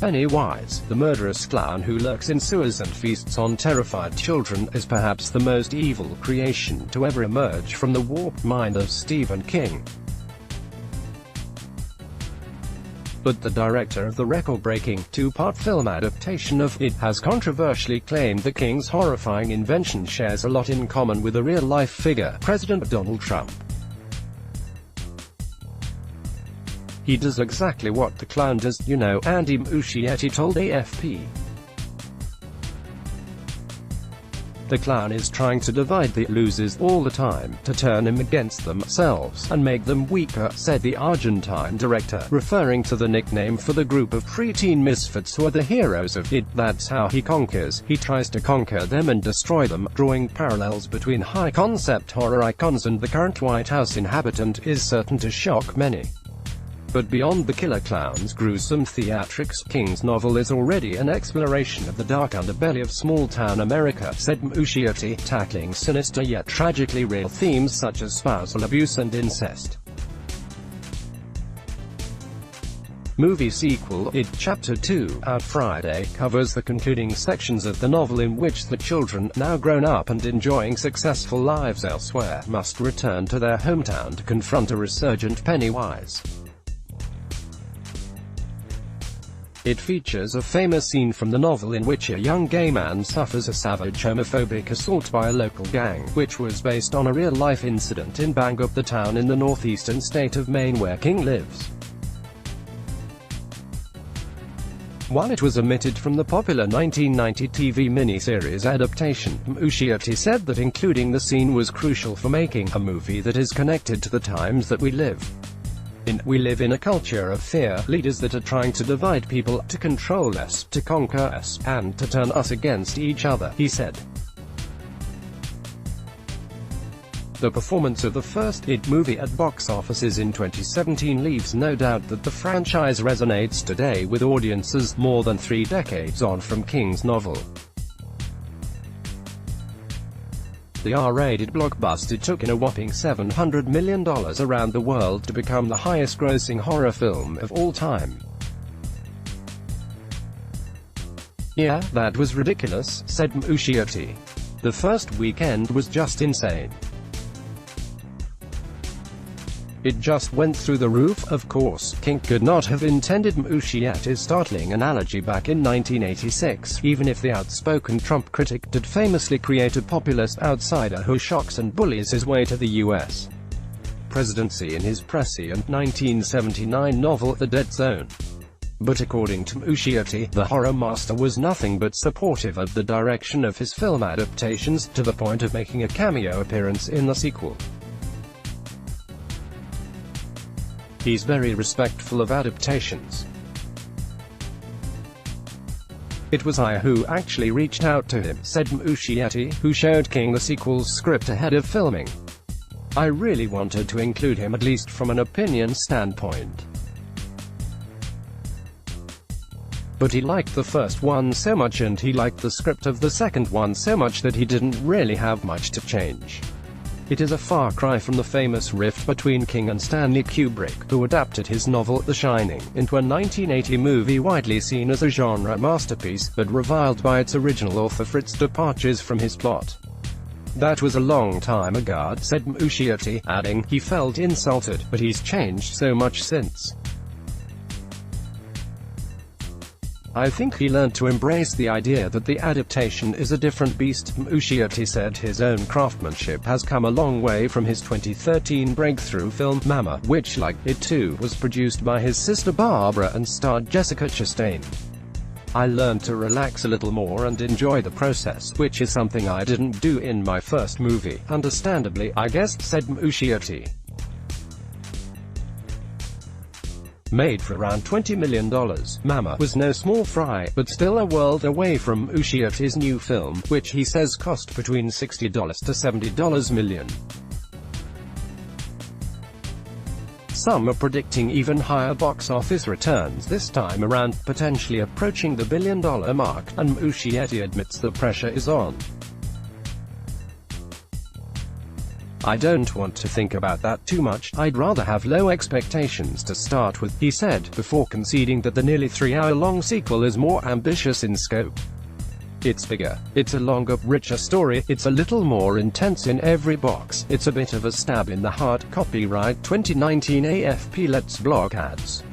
Pennywise, the murderous clown who lurks in sewers and feasts on terrified children, is perhaps the most evil creation to ever emerge from the warped mind of Stephen King. But the director of the record-breaking, two-part film adaptation of It has controversially claimed that King's horrifying invention shares a lot in common with a real-life figure, President Donald Trump. He does exactly what the clown does, you know, Andy Muschietti told AFP. The clown is trying to divide the losers all the time, to turn them against themselves, and make them weaker, said the Argentine director, referring to the nickname for the group of preteen misfits who are the heroes of It. That's how he conquers. He tries to conquer them and destroy them, drawing parallels between high-concept horror icons and the current White House inhabitant is certain to shock many. But beyond the killer clown's gruesome theatrics, King's novel is already an exploration of the dark underbelly of small-town America, said Muschietti, tackling sinister yet tragically real themes such as spousal abuse and incest. Movie sequel, It Chapter 2, out Friday, covers the concluding sections of the novel in which the children, now grown up and enjoying successful lives elsewhere, must return to their hometown to confront a resurgent Pennywise. It features a famous scene from the novel in which a young gay man suffers a savage homophobic assault by a local gang, which was based on a real-life incident in Bangor, the town in the northeastern state of Maine where King lives. While it was omitted from the popular 1990 TV miniseries adaptation, Muschietti said that including the scene was crucial for making a movie that is connected to the times that we live. We live in a culture of fear, leaders that are trying to divide people, to control us, to conquer us, and to turn us against each other, he said. The performance of the first It movie at box offices in 2017 leaves no doubt that the franchise resonates today with audiences more than 3 decades on from King's novel. The R-rated blockbuster took in a whopping $700 million around the world to become the highest-grossing horror film of all time. "Yeah, that was ridiculous," said Muschietti. "The first weekend was just insane. It just went through the roof." Of course, King could not have intended Muschietti's startling analogy back in 1986, even if the outspoken Trump critic did famously create a populist outsider who shocks and bullies his way to the U.S. presidency in his prescient 1979 novel, The Dead Zone. But according to Muschietti, the horror master was nothing but supportive of the direction of his film adaptations, to the point of making a cameo appearance in the sequel. "He's very respectful of adaptations. It was I who actually reached out to him," said Muschietti, who showed King the sequel's script ahead of filming. "I really wanted to include him, at least from an opinion standpoint. But he liked the first one so much and he liked the script of the second one so much that he didn't really have much to change." It is a far cry from the famous rift between King and Stanley Kubrick, who adapted his novel, The Shining, into a 1980 movie widely seen as a genre masterpiece, but reviled by its original author for its departures from his plot. "That was a long time ago," said Muschietti, adding, "He felt insulted, but he's changed so much since. I think he learned to embrace the idea that the adaptation is a different beast." Muschietti said his own craftsmanship has come a long way from his 2013 breakthrough film, Mama, which, like It Too, was produced by his sister Barbara and starred Jessica Chastain. "I learned to relax a little more and enjoy the process, which is something I didn't do in my first movie, understandably, I guess," said Muschietti. Made for around $20 million, Mama was no small fry, but still a world away from Muschietti's new film, which he says cost between $60 to $70 million. Some are predicting even higher box office returns this time around, potentially approaching the $1 billion mark, and Muschietti admits the pressure is on. I don't want to think about that too much, I'd rather have low expectations to start with, he said, before conceding that the nearly 3-hour-long sequel is more ambitious in scope. It's bigger, it's a longer, richer story, it's a little more intense in every box, it's a bit of a stab in the heart. Copyright 2019 AFP. Let's block ads.